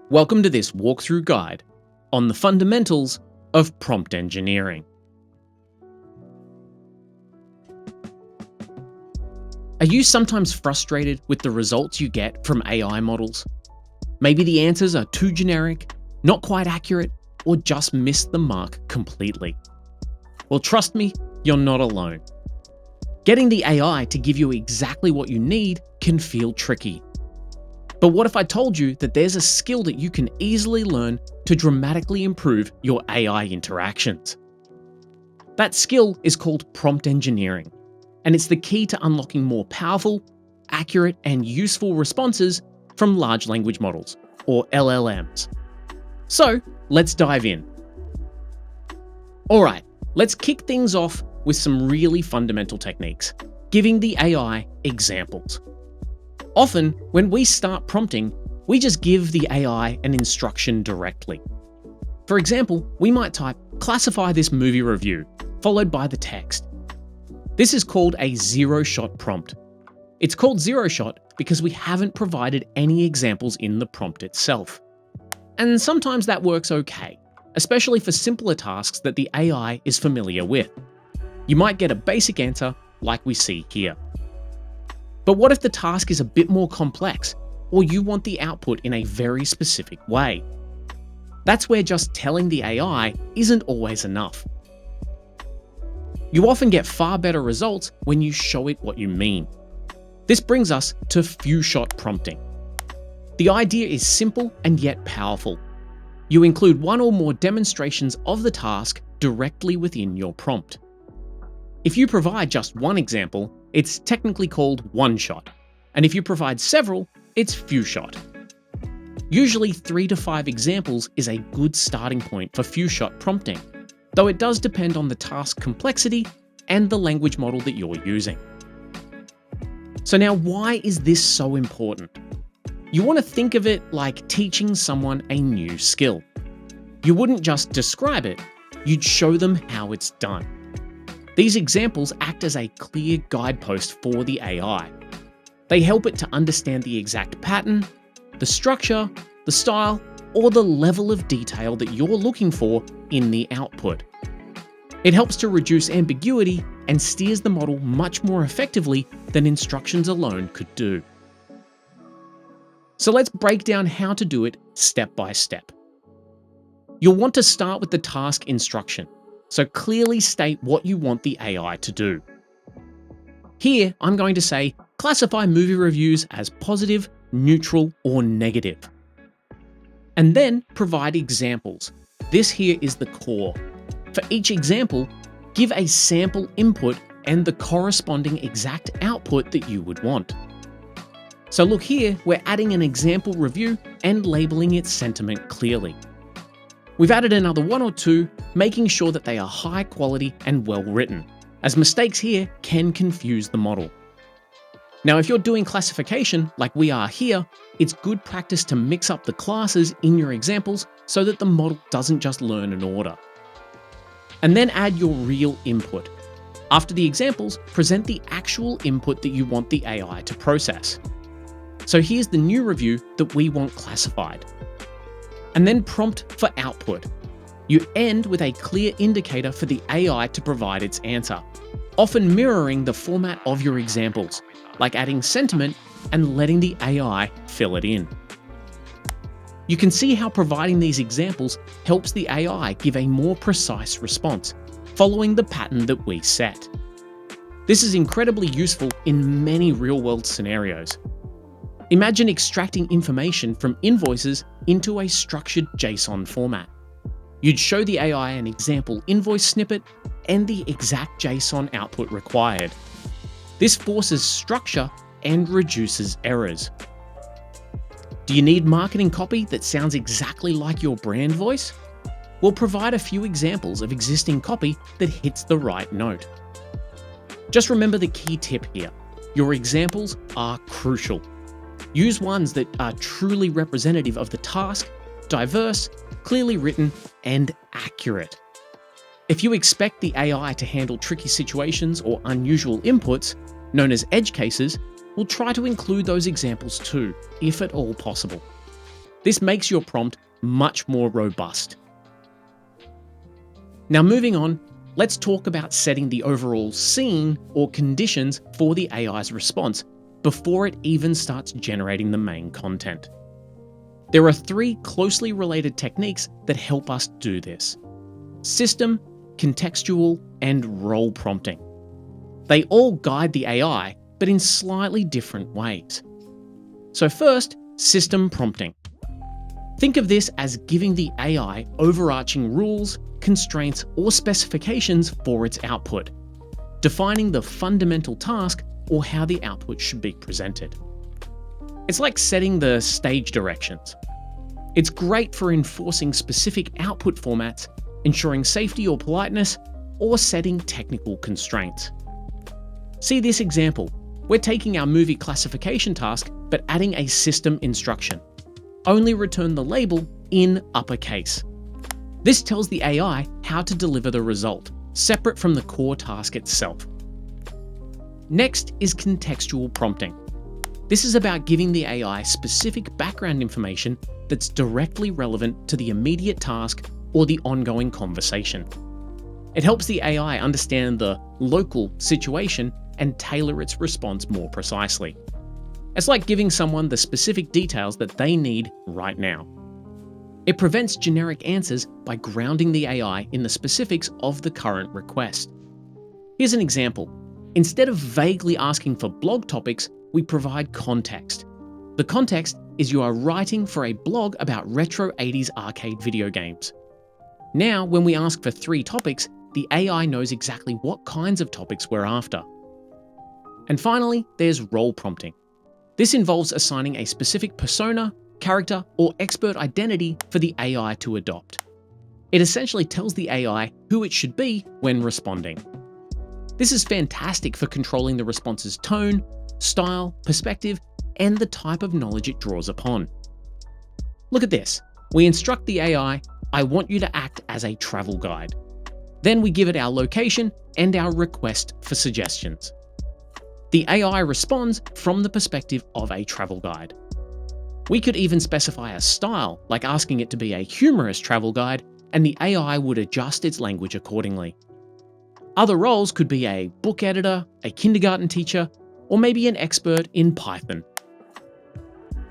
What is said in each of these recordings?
Welcome to this walkthrough guide on the fundamentals of prompt engineering. Are you sometimes frustrated with the results you get from AI models? Maybe the answers are too generic, not quite accurate, or just miss the mark completely. Well, trust me, you're not alone. Getting the AI to give you exactly what you need can feel tricky. But what if I told you that there's a skill that you can easily learn to dramatically improve your AI interactions? That skill is called prompt engineering, and it's the key to unlocking more powerful, accurate, and useful responses from large language models, or LLMs. So, let's dive in. Alright, let's kick things off with some really fundamental techniques, giving the AI examples. Often, when we start prompting, we just give the AI an instruction directly. For example, we might type, "Classify this movie review," followed by the text. This is called a zero-shot prompt. It's called zero-shot because we haven't provided any examples in the prompt itself. And sometimes that works okay, especially for simpler tasks that the AI is familiar with. You might get a basic answer like we see here. But what if the task is a bit more complex, or you want the output in a very specific way? That's where just telling the AI isn't always enough. You often get far better results when you show it what you mean. This brings us to few-shot prompting. The idea is simple and yet powerful. You include one or more demonstrations of the task directly within your prompt. If you provide just one example, it's technically called one-shot, and if you provide several, it's few-shot. Usually 3 to 5 examples is a good starting point for few-shot prompting, though it does depend on the task complexity and the language model that you're using. So now, why is this so important? You want to think of it like teaching someone a new skill. You wouldn't just describe it, you'd show them how it's done. These examples act as a clear guidepost for the AI. They help it to understand the exact pattern, the structure, the style, or the level of detail that you're looking for in the output. It helps to reduce ambiguity and steers the model much more effectively than instructions alone could do. So let's break down how to do it step by step. You'll want to start with the task instruction. So clearly state what you want the AI to do. Here, I'm going to say, classify movie reviews as positive, neutral, or negative. And then provide examples. This here is the core. For each example, give a sample input and the corresponding exact output that you would want. So look here, we're adding an example review and labeling its sentiment clearly. We've added another 1 or 2, making sure that they are high quality and well written, as mistakes here can confuse the model. Now, if you're doing classification like we are here, it's good practice to mix up the classes in your examples so that the model doesn't just learn an order. And then add your real input. After the examples, present the actual input that you want the AI to process. So here's the new review that we want classified. And then prompt for output. You end with a clear indicator for the AI to provide its answer, often mirroring the format of your examples, like adding sentiment and letting the AI fill it in. You can see how providing these examples helps the AI give a more precise response, following the pattern that we set. This is incredibly useful in many real-world scenarios. Imagine extracting information from invoices into a structured JSON format. You'd show the AI an example invoice snippet and the exact JSON output required. This forces structure and reduces errors. Do you need marketing copy that sounds exactly like your brand voice? We'll provide a few examples of existing copy that hits the right note. Just remember the key tip here. Your examples are crucial. Use ones that are truly representative of the task, diverse, clearly written, and accurate. If you expect the AI to handle tricky situations or unusual inputs, known as edge cases, we'll try to include those examples too, if at all possible. This makes your prompt much more robust. Now moving on, let's talk about setting the overall scene or conditions for the AI's response before it even starts generating the main content. There are 3 closely related techniques that help us do this: system, contextual, and role prompting. They all guide the AI, but in slightly different ways. So first, system prompting. Think of this as giving the AI overarching rules, constraints, or specifications for its output, defining the fundamental task or how the output should be presented. It's like setting the stage directions. It's great for enforcing specific output formats, ensuring safety or politeness, or setting technical constraints. See this example. We're taking our movie classification task, but adding a system instruction. Only return the label in uppercase. This tells the AI how to deliver the result, separate from the core task itself. Next is contextual prompting. This is about giving the AI specific background information that's directly relevant to the immediate task or the ongoing conversation. It helps the AI understand the local situation and tailor its response more precisely. It's like giving someone the specific details that they need right now. It prevents generic answers by grounding the AI in the specifics of the current request. Here's an example. Instead of vaguely asking for blog topics, we provide context. The context is you are writing for a blog about retro 80s arcade video games. Now, when we ask for 3 topics, the AI knows exactly what kinds of topics we're after. And finally, there's role prompting. This involves assigning a specific persona, character, or expert identity for the AI to adopt. It essentially tells the AI who it should be when responding. This is fantastic for controlling the response's tone, style, perspective, and the type of knowledge it draws upon. Look at this. We instruct the AI, I want you to act as a travel guide. Then we give it our location and our request for suggestions. The AI responds from the perspective of a travel guide. We could even specify a style, like asking it to be a humorous travel guide, and the AI would adjust its language accordingly. Other roles could be a book editor, a kindergarten teacher, or maybe an expert in Python.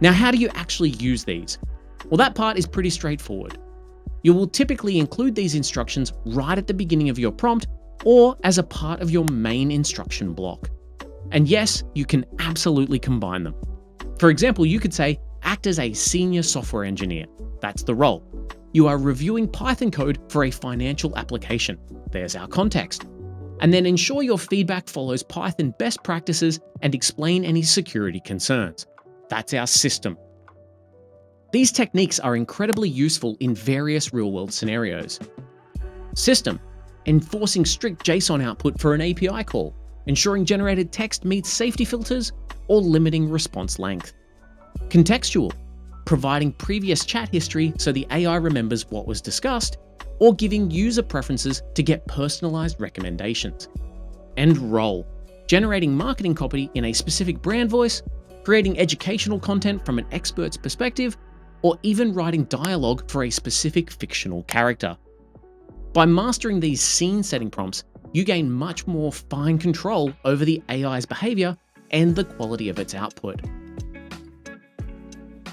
Now, how do you actually use these? Well, that part is pretty straightforward. You will typically include these instructions right at the beginning of your prompt or as a part of your main instruction block. And yes, you can absolutely combine them. For example, you could say, act as a senior software engineer. That's the role. You are reviewing Python code for a financial application. There's our context. And then ensure your feedback follows Python best practices and explain any security concerns. That's our system. These techniques are incredibly useful in various real-world scenarios. System, enforcing strict JSON output for an API call, ensuring generated text meets safety filters, or limiting response length. Contextual, providing previous chat history so the AI remembers what was discussed, or giving user preferences to get personalized recommendations. And role, generating marketing copy in a specific brand voice, creating educational content from an expert's perspective, or even writing dialogue for a specific fictional character. By mastering these scene-setting prompts, you gain much more fine control over the AI's behavior and the quality of its output.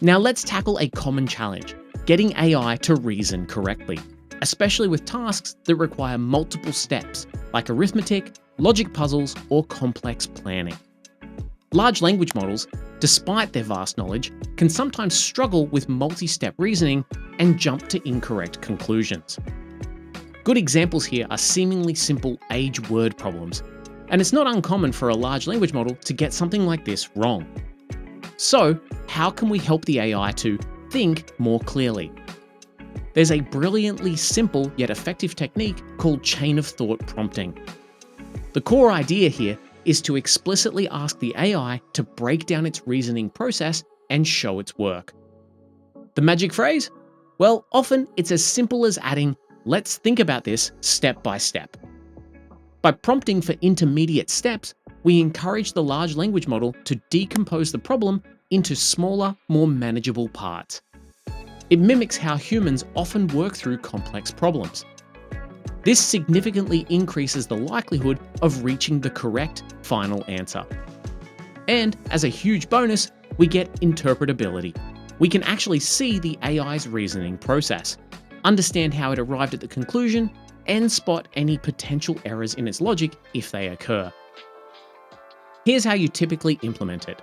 Now let's tackle a common challenge, getting AI to reason correctly, especially with tasks that require multiple steps, like arithmetic, logic puzzles, or complex planning. Large language models, despite their vast knowledge, can sometimes struggle with multi-step reasoning and jump to incorrect conclusions. Good examples here are seemingly simple age word problems, and it's not uncommon for a large language model to get something like this wrong. So, how can we help the AI to think more clearly? There's a brilliantly simple yet effective technique called chain of thought prompting. The core idea here is to explicitly ask the AI to break down its reasoning process and show its work. The magic phrase? Well, often it's as simple as adding, let's think about this step by step. By prompting for intermediate steps, we encourage the large language model to decompose the problem into smaller, more manageable parts. It mimics how humans often work through complex problems. This significantly increases the likelihood of reaching the correct final answer. And as a huge bonus, we get interpretability. We can actually see the AI's reasoning process, understand how it arrived at the conclusion, and spot any potential errors in its logic if they occur. Here's how you typically implement it.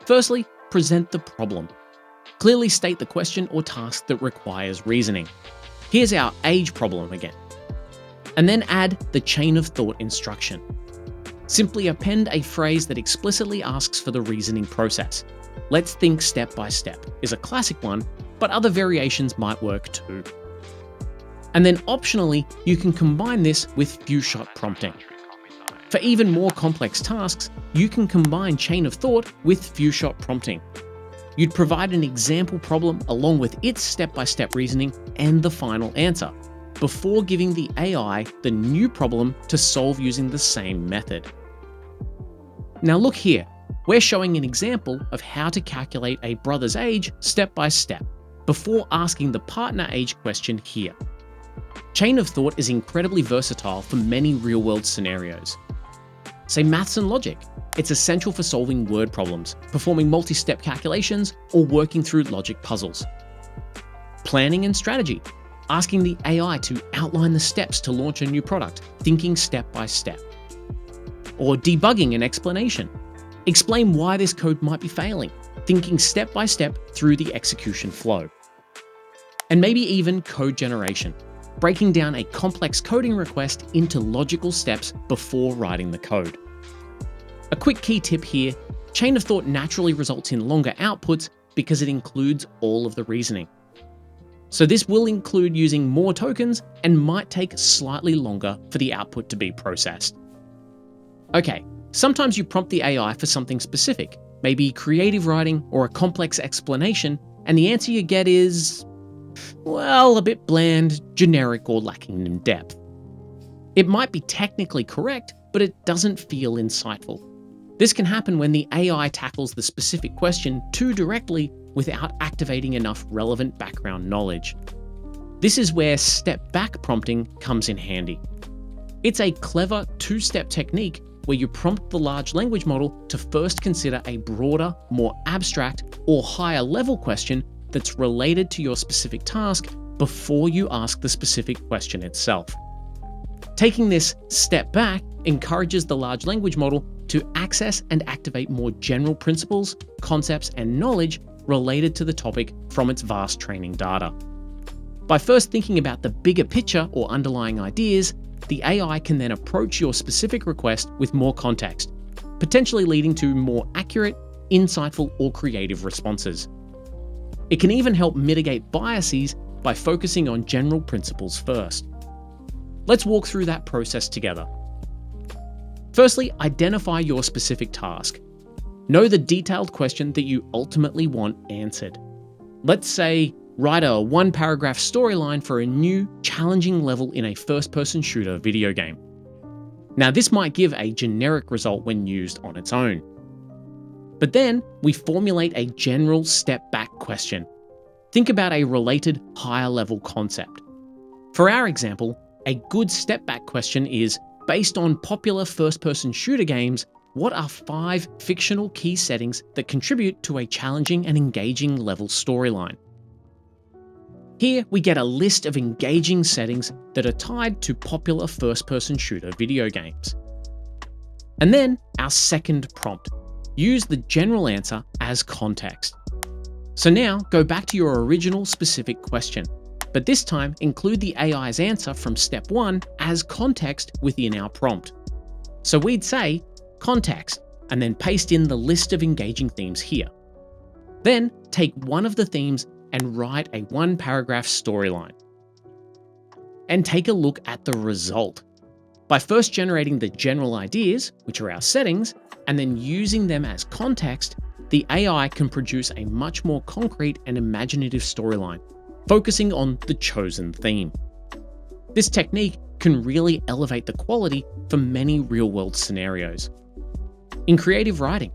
Firstly, present the problem. Clearly state the question or task that requires reasoning. Here's our age problem again. And then add the chain of thought instruction. Simply append a phrase that explicitly asks for the reasoning process. Let's think step by step is a classic one, but other variations might work too. And then optionally, you can combine this with few-shot prompting. For even more complex tasks, you can combine chain of thought with few-shot prompting. You'd provide an example problem along with its step-by-step reasoning and the final answer, before giving the AI the new problem to solve using the same method. Now look here, we're showing an example of how to calculate a brother's age step by step, before asking the partner age question here. Chain of thought is incredibly versatile for many real-world scenarios. Say maths and logic. It's essential for solving word problems, performing multi-step calculations, or working through logic puzzles. Planning and strategy. Asking the AI to outline the steps to launch a new product, thinking step by step. Or debugging and explanation. Explain why this code might be failing, thinking step by step through the execution flow. And maybe even code generation, breaking down a complex coding request into logical steps before writing the code. A quick key tip here, chain of thought naturally results in longer outputs because it includes all of the reasoning. So this will include using more tokens and might take slightly longer for the output to be processed. Okay, sometimes you prompt the AI for something specific, maybe creative writing or a complex explanation, and the answer you get is, well, a bit bland, generic, or lacking in depth. It might be technically correct, but it doesn't feel insightful. This can happen when the AI tackles the specific question too directly without activating enough relevant background knowledge. This is where step-back prompting comes in handy. It's a clever two-step technique where you prompt the large language model to first consider a broader, more abstract, or higher-level question that's related to your specific task before you ask the specific question itself. Taking this step back encourages the large language model to access and activate more general principles, concepts, and knowledge related to the topic from its vast training data. By first thinking about the bigger picture or underlying ideas, the AI can then approach your specific request with more context, potentially leading to more accurate, insightful, or creative responses. It can even help mitigate biases by focusing on general principles first. Let's walk through that process together. Firstly, identify your specific task. Know the detailed question that you ultimately want answered. Let's say, write a one-paragraph storyline for a new, challenging level in a first-person shooter video game. Now, this might give a generic result when used on its own. But then, we formulate a general step-back question. Think about a related, higher-level concept. For our example, a good step-back question is, based on popular first-person shooter games, what are 5 fictional key settings that contribute to a challenging and engaging level storyline? Here, we get a list of engaging settings that are tied to popular first-person shooter video games. And then, our second prompt. Use the general answer as context. So now, go back to your original specific question, but this time include the AI's answer from step 1 as context within our prompt. So we'd say, context, and then paste in the list of engaging themes here. Then, take one of the themes and write a one-paragraph storyline. And take a look at the result. By first generating the general ideas, which are our settings, and then using them as context, the AI can produce a much more concrete and imaginative storyline, focusing on the chosen theme. This technique can really elevate the quality for many real-world scenarios. In creative writing,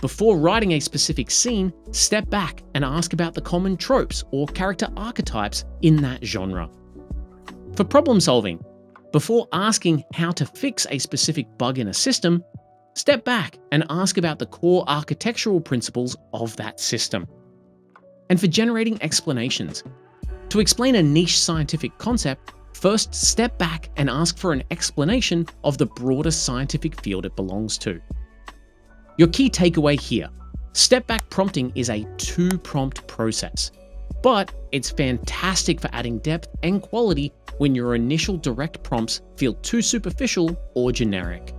Before writing a specific scene, step back and ask about the common tropes or character archetypes in that genre. For problem solving, before asking how to fix a specific bug in a system, step back and ask about the core architectural principles of that system. And for generating explanations, to explain a niche scientific concept, first step back and ask for an explanation of the broader scientific field it belongs to. Your key takeaway here: step back prompting is a two-prompt process, but it's fantastic for adding depth and quality when your initial direct prompts feel too superficial or generic.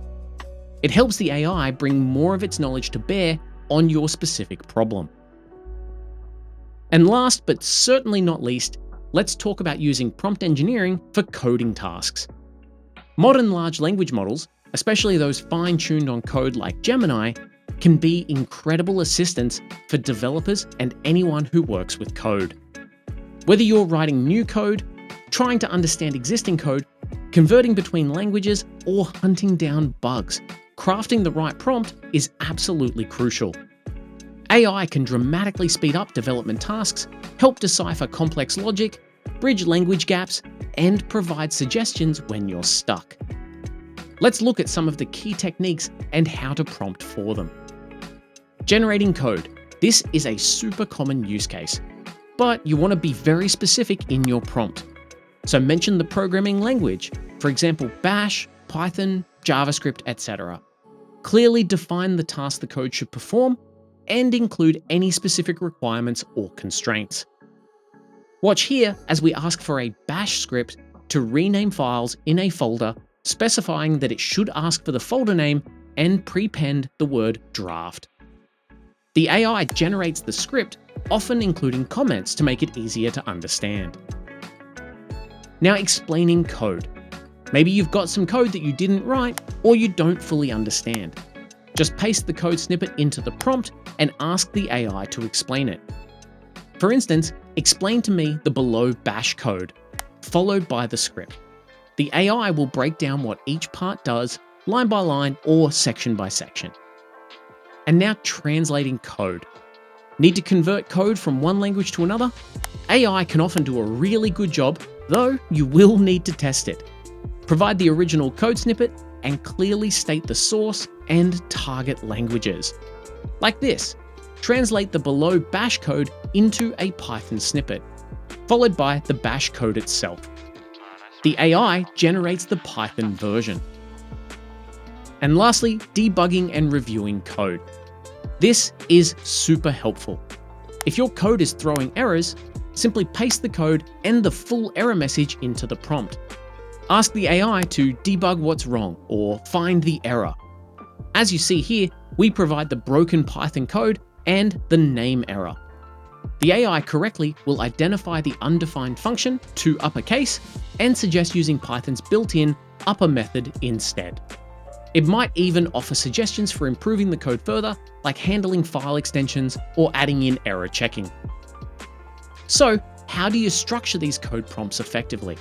It helps the AI bring more of its knowledge to bear on your specific problem. And last but certainly not least, let's talk about using prompt engineering for coding tasks. Modern large language models, especially those fine-tuned on code like Gemini, can be incredible assistants for developers and anyone who works with code. Whether you're writing new code, trying to understand existing code, converting between languages, or hunting down bugs, crafting the right prompt is absolutely crucial. AI can dramatically speed up development tasks, help decipher complex logic, bridge language gaps, and provide suggestions when you're stuck. Let's look at some of the key techniques and how to prompt for them. Generating code. This is a super common use case, but you want to be very specific in your prompt. So mention the programming language, for example, Bash, Python, JavaScript, etc. Clearly define the task the code should perform and include any specific requirements or constraints. Watch here as we ask for a Bash script to rename files in a folder, specifying that it should ask for the folder name and prepend the word draft. The AI generates the script, often including comments to make it easier to understand. Now explaining code. Maybe you've got some code that you didn't write or you don't fully understand. Just paste the code snippet into the prompt and ask the AI to explain it. For instance, explain to me the below Bash code, followed by the script. The AI will break down what each part does, line by line or section by section. And now translating code. Need to convert code from one language to another? AI can often do a really good job, though you will need to test it. Provide the original code snippet and clearly state the source and target languages. Like this, translate the below Bash code into a Python snippet, followed by the Bash code itself. The AI generates the Python version. And lastly, debugging and reviewing code. This is super helpful. If your code is throwing errors, simply paste the code and the full error message into the prompt. Ask the AI to debug what's wrong or find the error. As you see here, we provide the broken Python code and the name error. The AI correctly will identify the undefined function to uppercase and suggest using Python's built-in upper method instead. It might even offer suggestions for improving the code further, like handling file extensions or adding in error checking. So, how do you structure these code prompts effectively?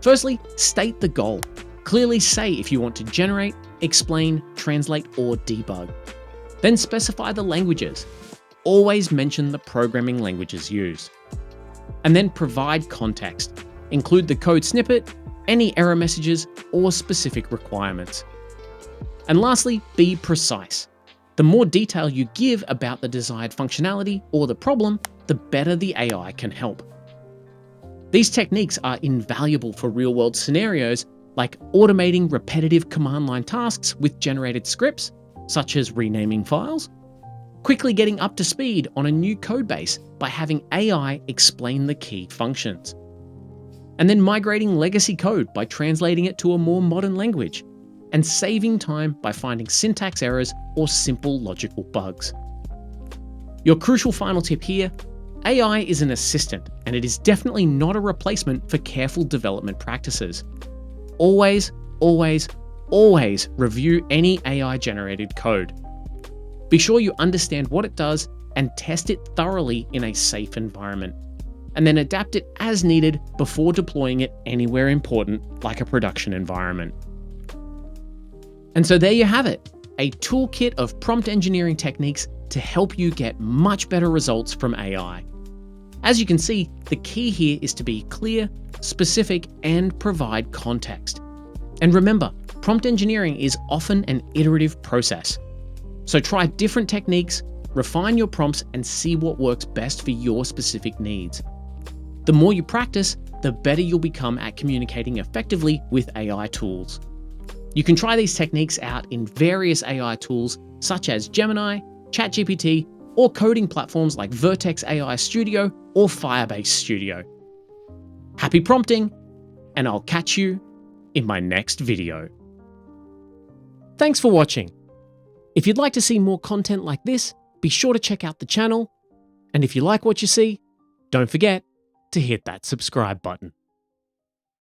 Firstly, state the goal. Clearly say if you want to generate, explain, translate, or debug. Then specify the languages. Always mention the programming languages used. And then provide context. Include the code snippet, any error messages, or specific requirements. And lastly, be precise. The more detail you give about the desired functionality or the problem, the better the AI can help. These techniques are invaluable for real-world scenarios like automating repetitive command line tasks with generated scripts, such as renaming files, quickly getting up to speed on a new codebase by having AI explain the key functions, and then migrating legacy code by translating it to a more modern language, and saving time by finding syntax errors or simple logical bugs. Your crucial final tip here: AI is an assistant, and it is definitely not a replacement for careful development practices. Always, always, always review any AI-generated code. Be sure you understand what it does and test it thoroughly in a safe environment, and then adapt it as needed before deploying it anywhere important, like a production environment. And so there you have it. a toolkit of prompt engineering techniques to help you get much better results from AI. As you can see, the key here is to be clear, specific, and provide context. And remember, prompt engineering is often an iterative process. So try different techniques, refine your prompts, and see what works best for your specific needs. The more you practice, the better you'll become at communicating effectively with AI tools. You can try these techniques out in various AI tools such as Gemini, ChatGPT, or coding platforms like Vertex AI Studio or Firebase Studio. Happy prompting, and I'll catch you in my next video. Thanks for watching. If you'd like to see more content like this, be sure to check out the channel. And if you like what you see, don't forget to hit that subscribe button.